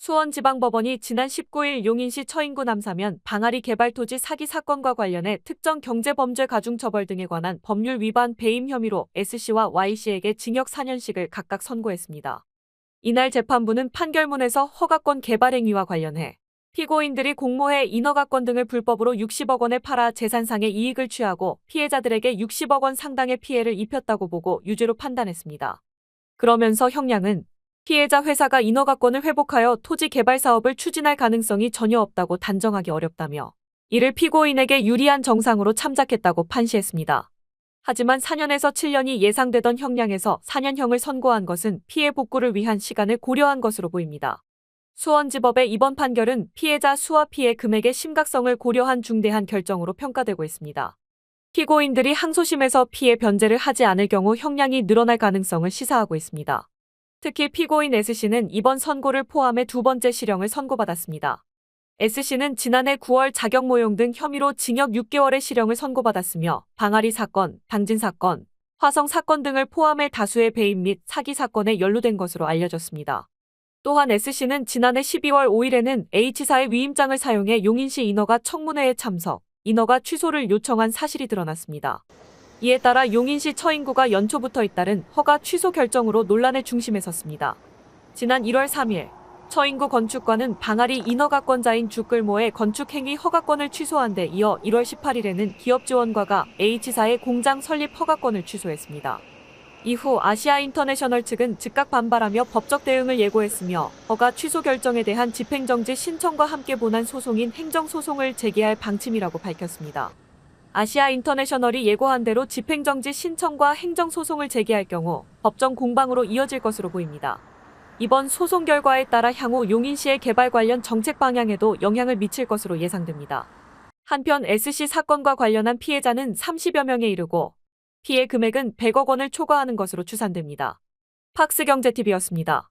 수원지방법원이 지난 19일 용인시 처인구 남사면 방아리 개발토지 사기 사건과 관련해 특정 경제범죄 가중처벌 등에 관한 법률 위반 배임 혐의로 S씨와 Y씨에게 징역 4년씩을 각각 선고했습니다. 이날 재판부는 판결문에서 허가권 개발 행위와 관련해 피고인들이 공모해 인허가권 등을 불법으로 60억 원에 팔아 재산상의 이익을 취하고 피해자들에게 60억 원 상당의 피해를 입혔다고 보고 유죄로 판단했습니다. 그러면서 형량은 피해자 회사가 인허가권을 회복하여 토지 개발 사업을 추진할 가능성이 전혀 없다고 단정하기 어렵다며 이를 피고인에게 유리한 정상으로 참작했다고 판시했습니다. 하지만 4년에서 7년이 예상되던 형량에서 4년형을 선고한 것은 피해 복구를 위한 시간을 고려한 것으로 보입니다. 수원지법의 이번 판결은 피해자 수와 피해 금액의 심각성을 고려한 중대한 결정으로 평가되고 있습니다. 피고인들이 항소심에서 피해 변제를 하지 않을 경우 형량이 늘어날 가능성을 시사하고 있습니다. 특히 피고인 S씨는 이번 선고를 포함해 두 번째 실형을 선고받았습니다. S씨는 지난해 9월 자격모용 등 혐의로 징역 6개월의 실형을 선고받았으며 방아리 사건, 당진 사건, 화성 사건 등을 포함해 다수의 배임 및 사기 사건에 연루된 것으로 알려졌습니다. 또한 S씨는 지난해 12월 5일에는 H사의 위임장을 사용해 용인시 인허가 청문회에 참석, 인허가 취소를 요청한 사실이 드러났습니다. 이에 따라 용인시 처인구가 연초부터 잇따른 허가 취소 결정으로 논란의 중심에 섰습니다. 지난 1월 3일 처인구 건축관은 방아리 인허가권자인 주끌모의 건축행위 허가권을 취소한 데 이어 1월 18일에는 기업지원과가 H사의 공장 설립 허가권을 취소했습니다. 이후 아시아인터내셔널 측은 즉각 반발하며 법적 대응을 예고했으며 허가 취소 결정에 대한 집행정지 신청과 함께 본안 소송인 행정소송을 제기할 방침이라고 밝혔습니다. 아시아인터내셔널이 예고한 대로 집행정지 신청과 행정소송을 제기할 경우 법정 공방으로 이어질 것으로 보입니다. 이번 소송 결과에 따라 향후 용인시의 개발 관련 정책 방향에도 영향을 미칠 것으로 예상됩니다. 한편 S씨 사건과 관련한 피해자는 30여 명에 이르고 피해 금액은 100억 원을 초과하는 것으로 추산됩니다. 팍스경제TV였습니다.